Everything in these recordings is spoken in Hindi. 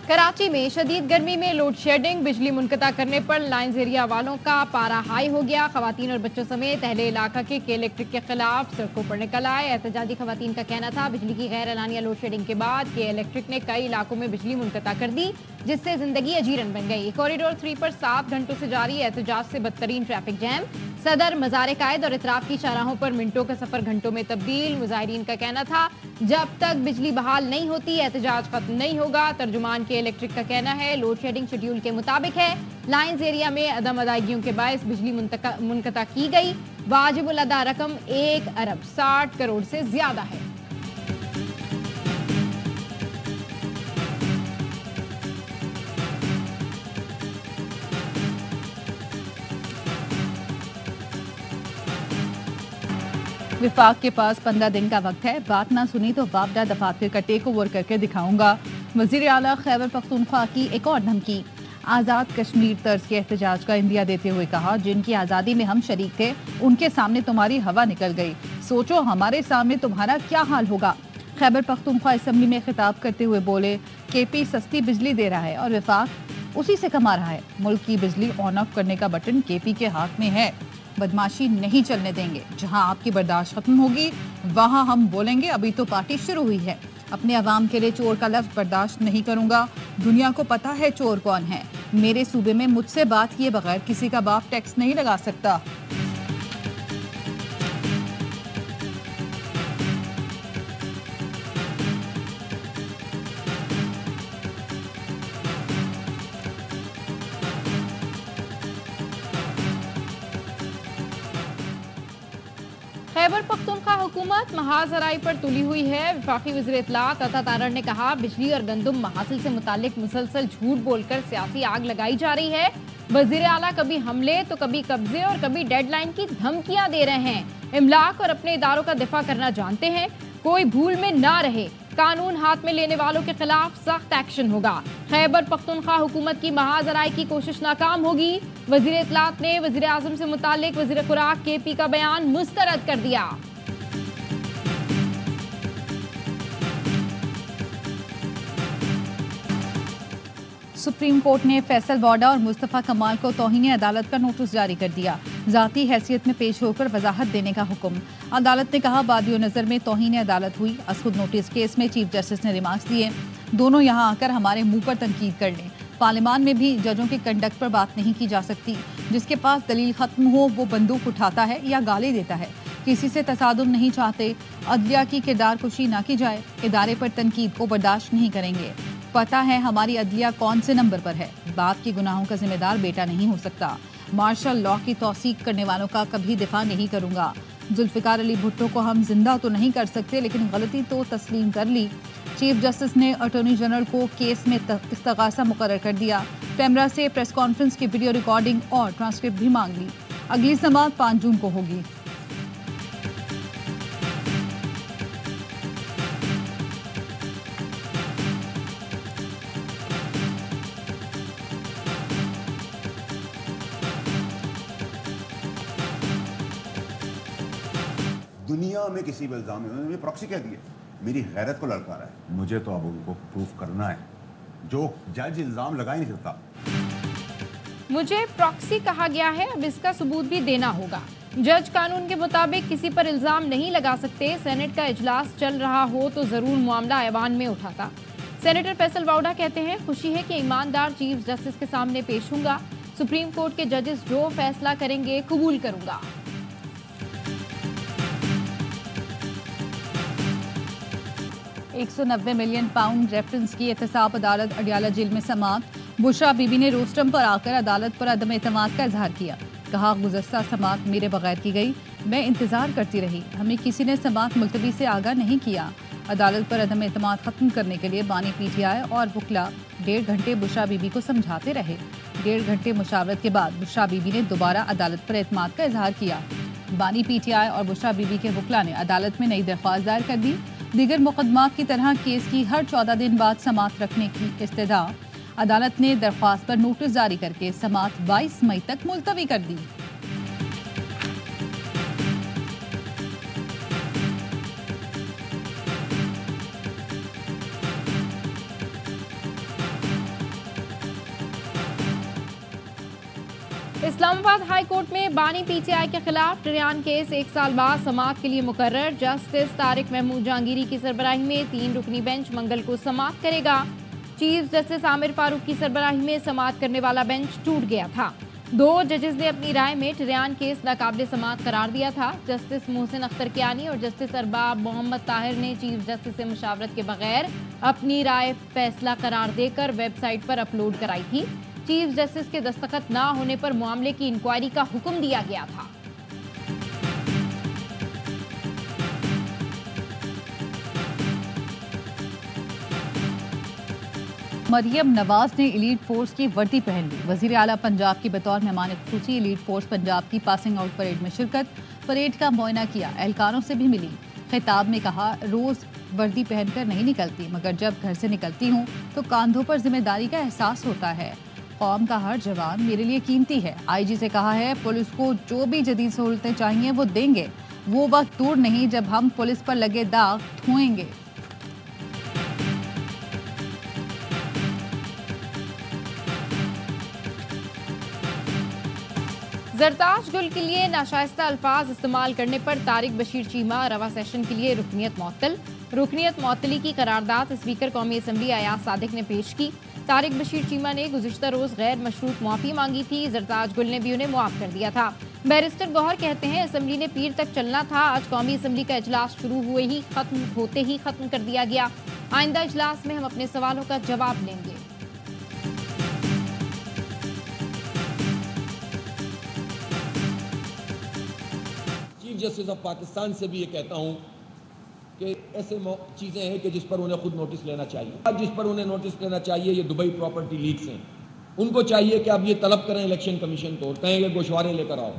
कराची में शदीद गर्मी में लोड शेडिंग, बिजली मुनक़ता करने पर लाइन्स एरिया वालों का पारा हाई हो गया। खवातीन और बच्चों समेत अहले इलाका के इलेक्ट्रिक के खिलाफ सड़कों पर निकल आए। एहतजाजी खवातीन का कहना था बिजली की गैर एलानिया लोड शेडिंग के बाद के इलेक्ट्रिक ने कई इलाकों में बिजली मुनक़ता कर दी, जिससे जिंदगी अजीरन बन गई। कॉरिडोर 3 पर 7 घंटों से जारी एहतजाज से बदतरीन ट्रैफिक जैम, सदर, मज़ार कायद और इतराफ की शाहराहों पर मिनटों का सफर घंटों में तब्दील। मुजाहिरीन का कहना था जब तक बिजली बहाल नहीं होती एहतजाज खत्म नहीं होगा। तर्जुमान के इलेक्ट्रिक का कहना है लोड शेडिंग शेड्यूल के मुताबिक है। लाइन्स एरिया में अदम अदायगियों के बायस बिजली मुनक़ता की गई। वाजिबुल अदा रकम 1 अरब 60 करोड़ से ज्यादा है। विफाक के पास 15 दिन का वक्त है, बात ना सुनी तो वापडा दफातर का टेक ओवर करके दिखाऊंगा। वजीर आला खैबर पख्तूनख्वा की एक और धमकी। आज़ाद कश्मीर तर्ज के एहतजाज का इंदिया देते हुए कहा जिनकी आज़ादी में हम शरीक थे उनके सामने तुम्हारी हवा निकल गई, सोचो हमारे सामने तुम्हारा क्या हाल होगा। खैबर पख्तूनख्वा असम्बली में खिताब करते हुए बोले केपी सस्ती बिजली दे रहा है और विफाक उसी से कमा रहा है। मुल्क की बिजली ऑन ऑफ करने का बटन केपी के हाथ में है। बदमाशी नहीं चलने देंगे, जहां आपकी बर्दाश्त खत्म होगी वहां हम बोलेंगे अभी तो पार्टी शुरू हुई है। अपने अवाम के लिए चोर का लफ्ज बर्दाश्त नहीं करूंगा। दुनिया को पता है चोर कौन है। मेरे सूबे में मुझसे बात किए बगैर किसी का बाप टैक्स नहीं लगा सकता। खैबर पख्तूनख्वा हुकूमत महाजराई पर तुली हुई है। वफाकी वज़ीर इत्तलात अता तारड़ ने कहा बिजली और गंदम महासिल से मुतालिक मुसलसल झूठ बोलकर सियासी आग लगाई जा रही है। वज़ीर आला कभी हमले तो कभी कब्जे और कभी डेडलाइन की धमकियां दे रहे हैं। इमलाक और अपने इदारों का दिफा करना जानते हैं, कोई भूल में ना रहे। कानून हाथ में लेने वालों के खिलाफ सख्त एक्शन होगा। खैबर पख्तूनख्वा हुकूमत की महाजराई की कोशिश नाकाम होगी। वजीर इत्तलात ने वजीर आजम से मुतालिक वजीर खुराक केपी का बयान मुस्तरद कर दिया। सुप्रीम कोर्ट ने फैसल वाडा और मुस्तफ़ा कमाल को तौहीन अदालत का नोटिस जारी कर दिया। जाती हैसियत में पेश होकर वजाहत देने का हुक्म। अदालत ने कहा बादियो नज़र में तौहीन अदालत हुई। असखुद नोटिस केस में चीफ जस्टिस ने रिमार्क्स दिए, दोनों यहाँ आकर हमारे मुंह पर तनकीद कर लें। पार्लियामान में भी जजों के कंडक्ट पर बात नहीं की जा सकती। जिसके पास दलील खत्म हो वो बंदूक उठाता है या गाली देता है। किसी से तसादुम नहीं चाहते। अदलिया की किरदार कुशी ना की जाए। इदारे पर तनकीद को बर्दाश्त नहीं करेंगे। पता है हमारी अदलिया कौन से नंबर पर है। बाप की गुनाहों का जिम्मेदार बेटा नहीं हो सकता। मार्शल लॉ की तौसीक करने वालों का कभी दिफा नहीं करूंगा। जुल्फिकार अली भुट्टो को हम जिंदा तो नहीं कर सकते लेकिन गलती तो तस्लीम कर ली। चीफ जस्टिस ने अटॉर्नी जनरल को केस में इस्तगासा मुकर्रर कर दिया। पैमरा से प्रेस कॉन्फ्रेंस की वीडियो रिकॉर्डिंग और ट्रांसक्रिप्ट भी मांग ली। अगली समाअत 5 जून को होगी। दुनिया में किसी पर इल्जाम नहीं, प्रॉक्सी कह दिए, मेरी गैरत को ललकारा है। मुझे तो अब उनको प्रूफ करना है। जो जज इल्जाम लगा ही नहीं सकता। मुझे प्रॉक्सी कहा गया है, अब इसका सबूत भी देना होगा। जज कानून के मुताबिक किसी पर इल्जाम नहीं लगा सकते। सेनेट का इजलास चल रहा हो तो जरूर मामला ऐवान में उठाता। सेनेटर फैसल वाडा कहते हैं खुशी है कि ईमानदार चीफ जस्टिस के सामने पेश होऊंगा। सुप्रीम कोर्ट के जजेस जो फैसला करेंगे कबूल करूंगा। 190 मिलियन पाउंड रेफरेंस की एहतसाब अदालत अडियाला जेल में समाअत। बुशरा बीबी ने रोस्टम पर आकर अदालत पर अदम एतमाद का इजहार किया। कहा गुज़श्ता समाअत मेरे बगैर की गई, मैं इंतजार करती रही, हमें किसी ने समाअत मुलतवी से आगाह नहीं किया। अदालत पर अदम एतमाद खत्म करने के लिए बानी पीटीआई और वकला 1.5 घंटे बुशरा बीबी को समझाते रहे। 1.5 घंटे मुशावरत के बाद बुशरा बीबी ने दोबारा अदालत पर एतमाद का इजहार किया। बानी पीटीआई और बुशरा बीबी के वकला ने अदालत में नई दरख्वास्त दायर कर दी। दीगर मुकदमात की तरह केस की हर 14 दिन बाद समाअत रखने की इस्तदा। अदालत ने दरख्वास्त पर नोटिस जारी करके समाअत 22 मई तक मुलतवी कर दी। इस्लामाबाद हाई कोर्ट में बानी पीटीआई के खिलाफ टिरयान केस 1 साल बाद समाअत के लिए मुकर्रर। जस्टिस तारिक महमूद जहांगीरी की सरबराही में 3 रुकनी बेंच मंगल को समाअत करेगा। चीफ जस्टिस आमिर फारूक की सरबराही में समाअत करने वाला बेंच टूट गया था। 2 जजेस ने अपनी राय में टिरयान केस नाकाबिले समाअत करार दिया था। जस्टिस मोहसिन अख्तर कियानी और जस्टिस अरबाब मोहम्मद ताहिर ने चीफ जस्टिस से मुशावरत के बगैर अपनी राय फैसला करार देकर वेबसाइट पर अपलोड कराई थी। चीफ जस्टिस के दस्तखत ना होने पर मामले की इंक्वायरी का हुक्म दिया गया था। मरियम नवाज ने एलीट फोर्स की वर्दी पहन ली। वजीर आला पंजाब की बतौर मेहमान खुसूसी एलीट फोर्स पंजाब की पासिंग आउट परेड में शिरकत, परेड का मुआयना किया, एहलकारों से भी मिली। खिताब में कहा, रोज वर्दी पहनकर नहीं निकलती, मगर जब घर से निकलती हूँ तो कांधों पर जिम्मेदारी का एहसास होता है। कौम का हर जवान मेरे लिए कीमती है। आईजी से कहा है, पुलिस को जो भी जदीद सहूलतें चाहिए वो देंगे। वो वक्त दूर नहीं जब हम पुलिस पर लगे दाग धोएंगे। जरताज गुल के लिए नाशाइस्ता अल्फाज इस्तेमाल करने पर तारिक बशीर चीमा रवा सेशन के लिए रुकनियत मुअत्तल। रुकनियत मुअत्तली की करारदाद स्पीकर कौमी असम्बली अयाज सादिक ने पेश की। तारिक बशीर चीमा ने गुज़िश्ता रोज गैर मशरूत मुआफ़ी मांगी थी। जरताज गुल ने भी उन्हें मुआफ़ कर दिया था। बैरिस्टर गौहर कहते हैं, असम्बली ने पीर तक चलना था। आज कौमी असम्बली का इजलास शुरू होते ही खत्म कर दिया गया। आइंदा इजलास में हम अपने सवालों का जवाब लेंगे। चीफ जस्टिस ऑफ पाकिस्तान से भी ये कहता हूं कि ऐसे चीज़ें हैं कि जिस पर उन्हें खुद नोटिस लेना चाहिए। जिस पर उन्हें नोटिस लेना चाहिए ये दुबई प्रॉपर्टी लीक्स हैं। उनको चाहिए कि अब ये तलब करें इलेक्शन कमीशन को और कहें कि गोशवारे लेकर आओ।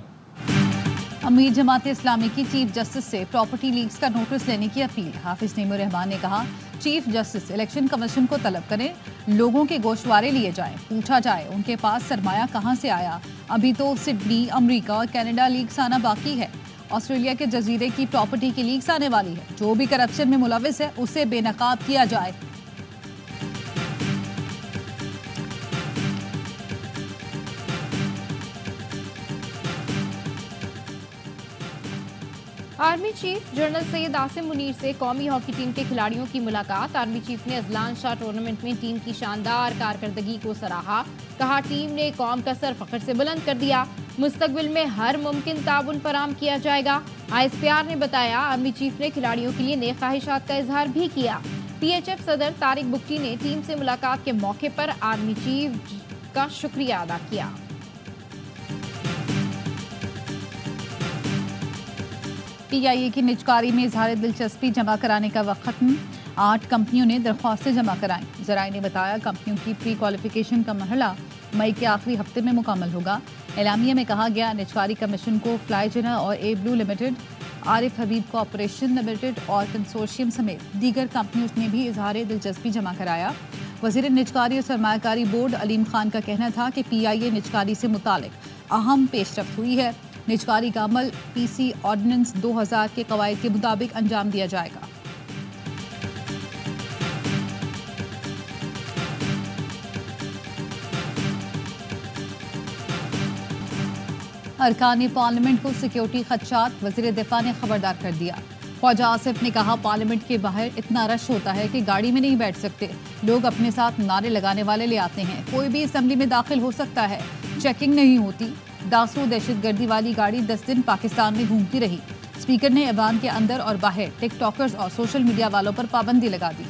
अमीर जमात इस्लामी की चीफ जस्टिस से प्रॉपर्टी लीक्स का नोटिस लेने की अपील। हाफिज नईमुर रहमान ने कहा, चीफ जस्टिस इलेक्शन कमीशन को तलब करें, लोगों के गोशवारे लिए जाएं, पूछा जाए उनके पास सरमाया कहां से आया। अभी तो सिडनी, अमेरिका और कनाडा लीक्स आना बाकी है। ऑस्ट्रेलिया के जजीरे की प्रॉपर्टी की लीक्स आने वाली है। जो भी करप्शन में मुलविस है उसे बेनकाब किया जाए। Army chief general Syed Asim Munir से कौमी हॉकी टीम के खिलाड़ियों की मुलाकात। आर्मी चीफ ने अजलान शाह टूर्नामेंट में टीम की शानदार कारकर्दगी को सराहा। कहा, टीम ने कौम का सर फख्र से बुलंद कर दिया। मुस्तकबिल में हर मुमकिन ताउन फराम किया जाएगा। ISPR ने बताया, आर्मी चीफ ने खिलाड़ियों के लिए नेक ख्वाहिशात का इजहार भी किया। PHF सदर तारिक बुक्टी ने टीम से मुलाकात के मौके पर आर्मी चीफ का शुक्रिया अदा किया। PIA की निजकारी में इजहार दिलचस्पी जमा कराने का वक्त खत्म। 8 कंपनियों ने दरख्वास्तें जमा कराईं। जराए ने बताया, कंपनियों की प्री क्वालिफिकेशन का मरहला मई के आखिरी हफ्ते में मुकम्मल होगा। एलामिया में कहा गया, निजकारी कमीशन को फ्लाईजना और ए ब्लू लिमिटेड, आरिफ हबीब कॉरपोरेशन लिमिटेड और कंसोर्शियम समेत दीगर कंपनियों ने भी इजहार दिलचस्पी जमा कराया। वज़ीर निजकारी और सरमायाकारी बोर्ड अलीम खान का कहना था कि PIA निजकारी से मुतालिक अहम पेशरफ्त हुई है। निजकारी का अमल PC ऑर्डिनेंस 2000 के कवायद के मुताबिक अंजाम दिया जाएगा। अरकान पार्लियामेंट को सिक्योरिटी खदशात, वज़ीर दिफा ने खबरदार कर दिया। ख्वाजा आसिफ ने कहा, पार्लियामेंट के बाहर इतना रश होता है कि गाड़ी में नहीं बैठ सकते। लोग अपने साथ नारे लगाने वाले ले आते हैं। कोई भी असेंबली में दाखिल हो सकता है, चेकिंग नहीं होती। दासू दहशतगर्दी वाली गाड़ी 10 दिन पाकिस्तान में घूमती रही। स्पीकर ने ऐवान के अंदर और बाहर टिकटॉकर्स और सोशल मीडिया वालों पर पाबंदी लगा दी।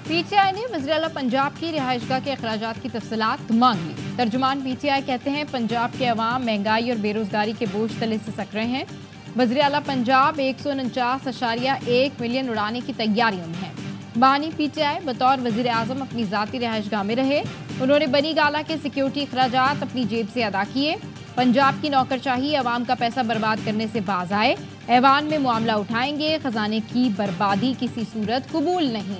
PTI ने वज़ीर आला पंजाब की रिहाइशगाह के अखराजात की तफसीलात मांग ली। तर्जुमान PTI कहते हैं, पंजाब के अवाम महंगाई और बेरोजगारी के बोझ तले से सक रहे हैं। वज़ीर आला पंजाब 149.1 मिलियन उड़ाने की तैयारियों में है। बानी PTI बतौर वज़ीर आज़म अपनी ज़ाती रिहाइशगाह में रहे। उन्होंने बनी गाला के सिक्योरिटी अखराजात अपनी जेब से अदा किए। पंजाब की नौकरशाही अवाम का पैसा बर्बाद करने से बाज आए। ऐवान में मामला उठाएंगे। खजाने की बर्बादी किसी सूरत कबूल नहीं।